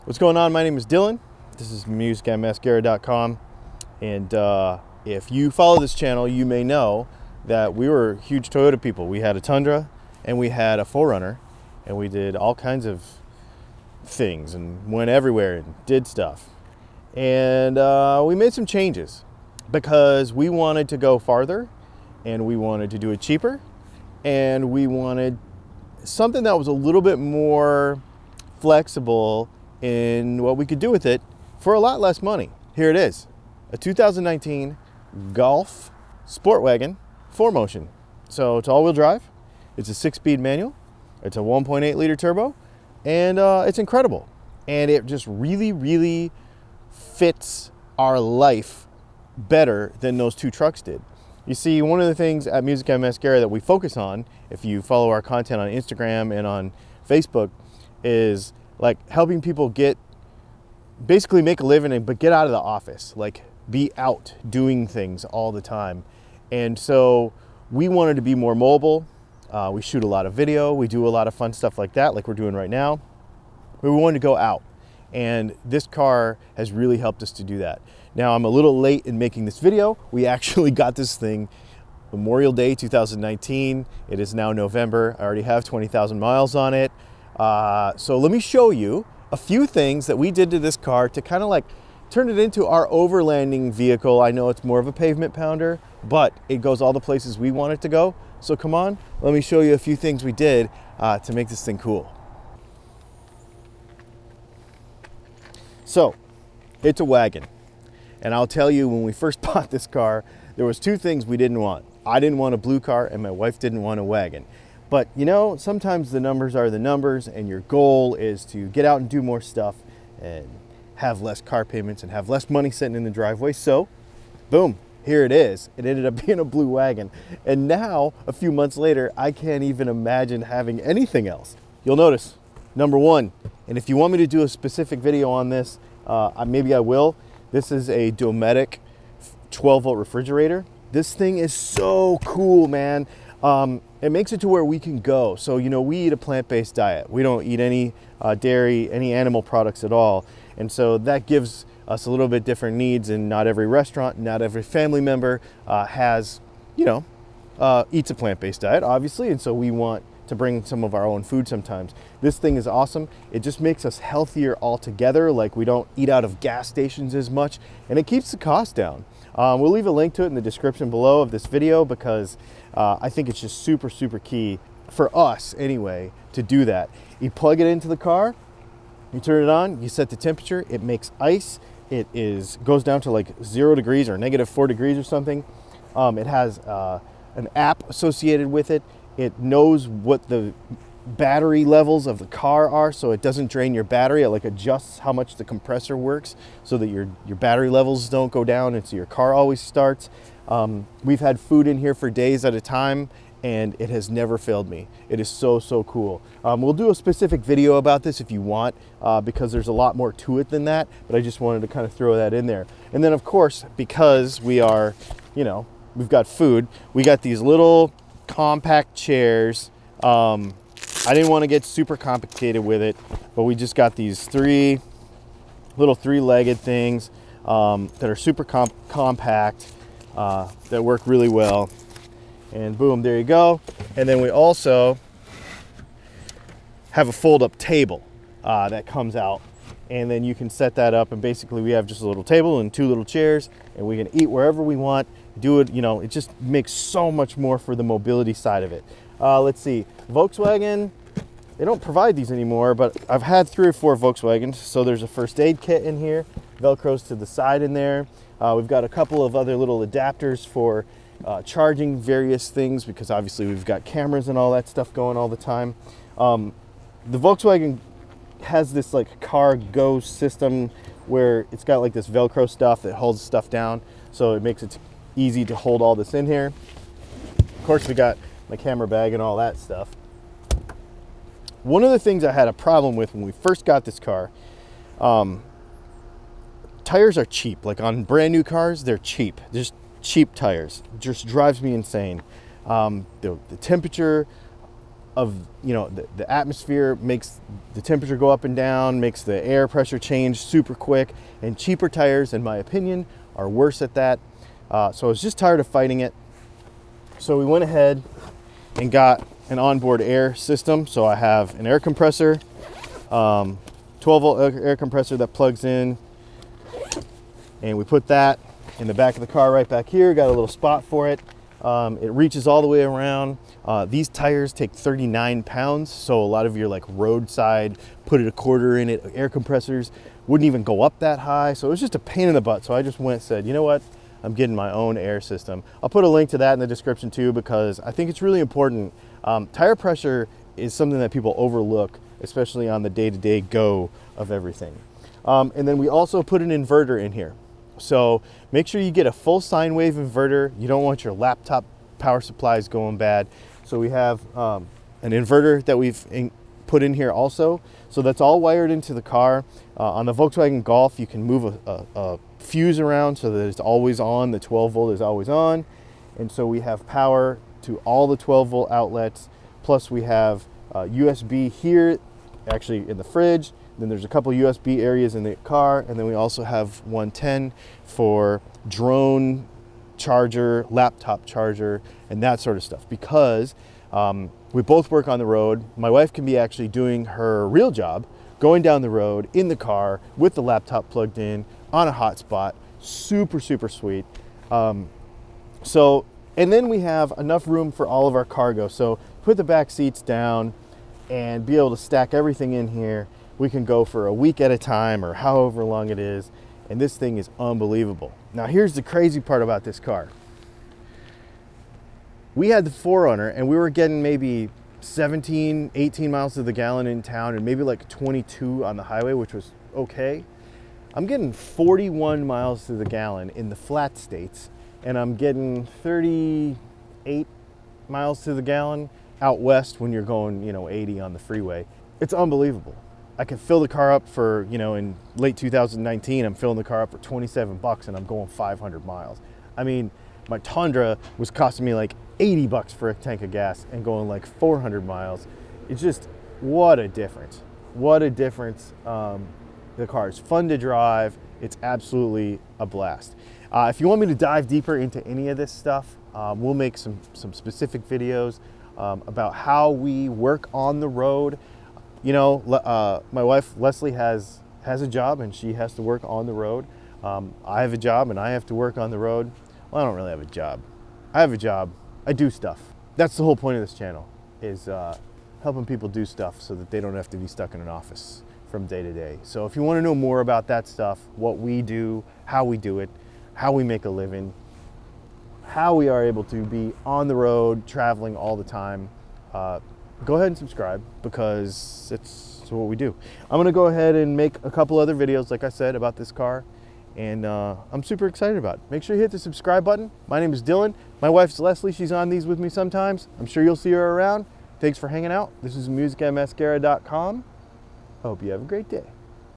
What's going on? My name is Dylan. This is musicandmascara.com, and if you follow this channel, you may know that we were huge Toyota people. We had a Tundra and we had a 4Runner, and we did all kinds of things and went everywhere and did stuff. And we made some changes because we wanted to go farther, and we wanted to do it cheaper, and we wanted something that was a little bit more flexible in what we could do with it for a lot less money. Here it is, a 2019 Golf Sportwagen 4Motion. So it's all-wheel drive, it's a 6-speed manual, it's a 1.8 liter turbo, and it's incredible. And it just really fits our life better than those two trucks did. You see, one of the things at Music and Mascara that we focus on, if you follow our content on Instagram and on Facebook, is like helping people basically make a living, but get out of the office, like be out doing things all the time. And so we wanted to be more mobile. We shoot a lot of video, we do a lot of fun stuff like that, like we're doing right now. But we wanted to go out, and this car has really helped us to do that. Now, I'm a little late in making this video. We actually got this thing Memorial Day 2019. It is now November. I already have 20,000 miles on it. So let me show you a few things that we did to this car to kind of like turn it into our overlanding vehicle. I know it's more of a pavement pounder, but it goes all the places we want it to go. So come on, let me show you a few things we did to make this thing cool. So it's a wagon. And I'll tell you, when we first bought this car, there was two things we didn't want. I didn't want a blue car, and my wife didn't want a wagon. But you know, sometimes the numbers are the numbers, and your goal is to get out and do more stuff and have less car payments and have less money sitting in the driveway. So boom, here it is. It ended up being a blue wagon. And now, a few months later, I can't even imagine having anything else. You'll notice, number one, and if you want me to do a specific video on this, maybe I will. This is a Dometic 12-volt refrigerator. This thing is so cool, man. It makes it to where we can go. So, you know, we eat a plant-based diet. We don't eat any dairy, any animal products at all. And so that gives us a little bit different needs, and not every restaurant, not every family member has, you know, eats a plant-based diet, obviously. And so we want to bring some of our own food sometimes. This thing is awesome. It just makes us healthier altogether. Like, we don't eat out of gas stations as much, and it keeps the cost down. We'll leave a link to it in the description below of this video, because I think it's just super key for us anyway to do that. You plug it into the car, you turn it on, you set the temperature, it makes ice. It goes down to like 0 degrees or -4 degrees or something. It has an app associated with it. It knows what the battery levels of the car are, so it doesn't drain your battery. It like adjusts how much the compressor works so that your battery levels don't go down, and so your car always starts. We've had food in here for days at a time, and it has never failed me. It is so cool. We'll do a specific video about this if you want, because there's a lot more to it than that, but I just wanted to kind of throw that in there. And then, of course, because we are, you know, we've got food, we got these little compact chairs. I didn't want to get super complicated with it, but we just got these little three-legged things that are super compact, that work really well. And boom, there you go. And then we also have a fold-up table that comes out, and then you can set that up, and basically we have just a little table and 2 little chairs, and we can eat wherever we want, do it, you know. It just makes so much more for the mobility side of it. Let's see, Volkswagen, they don't provide these anymore, but I've had 3 or 4 Volkswagens. So there's a first aid kit in here, Velcros to the side in there. We've got a couple of other little adapters for charging various things, because obviously we've got cameras and all that stuff going all the time. The Volkswagen has this like cargo system where it's got like this Velcro stuff that holds stuff down, so it makes it easy to hold all this in here. Of course, we got my camera bag and all that stuff. One of the things I had a problem with when we first got this car, tires are cheap. Like on brand new cars, they're cheap. Just cheap tires. It just drives me insane. The temperature of, you know, the atmosphere, makes the temperature go up and down, makes the air pressure change super quick, and cheaper tires, in my opinion, are worse at that. So I was just tired of fighting it. So we went ahead and got an onboard air system. So I have an air compressor, 12-volt air compressor that plugs in, and we put that in the back of the car right back here. Got a little spot for it. It reaches all the way around. These tires take 39 pounds, so a lot of your like roadside, put it a quarter in it, air compressors wouldn't even go up that high. So it was just a pain in the butt. So I just went and said, you know what? I'm getting my own air system. I'll put a link to that in the description too, because I think it's really important. Tire pressure is something that people overlook, especially on the day-to-day go of everything. And then we also put an inverter in here. So make sure you get a full sine wave inverter. You don't want your laptop power supplies going bad. So we have an inverter that we've put in here also. So that's all wired into the car. On the Volkswagen Golf, you can move a fuse around so that it's always on. The 12 volt is always on. And so we have power to all the 12 volt outlets. Plus we have USB here, actually in the fridge. Then there's a couple USB areas in the car, and then we also have 110 for drone charger, laptop charger, and that sort of stuff. Because we both work on the road. My wife can be actually doing her real job, going down the road in the car with the laptop plugged in on a hotspot. Super, super sweet. And then we have enough room for all of our cargo. So put the back seats down and be able to stack everything in here. We can go for a week at a time or however long it is. And this thing is unbelievable. Now here's the crazy part about this car. We had the 4Runner and we were getting maybe 17, 18 miles to the gallon in town and maybe like 22 on the highway, which was okay. I'm getting 41 miles to the gallon in the flat states, and I'm getting 38 miles to the gallon out west when you're going, you know, 80 on the freeway. It's unbelievable. I can fill the car up for, you know, in late 2019, I'm filling the car up for 27 bucks and I'm going 500 miles. I mean, my Tundra was costing me like 80 bucks for a tank of gas and going like 400 miles. It's just, what a difference. What a difference. The car is fun to drive. It's absolutely a blast. If you want me to dive deeper into any of this stuff, we'll make some specific videos about how we work on the road. You know, my wife Leslie has a job and she has to work on the road. I have a job and I have to work on the road. Well, I don't really have a job. I have a job. I do stuff. That's the whole point of this channel, is helping people do stuff so that they don't have to be stuck in an office from day to day. So if you want to know more about that stuff, what we do, how we do it, how we make a living, how we are able to be on the road, traveling all the time, go ahead and subscribe, because it's what we do. I'm going to go ahead and make a couple other videos, like I said, about this car, and I'm super excited about it. Make sure you hit the subscribe button. My name is Dylan. My wife's Leslie. She's on these with me sometimes. I'm sure you'll see her around. Thanks for hanging out. This is musicandmascara.com. I hope you have a great day.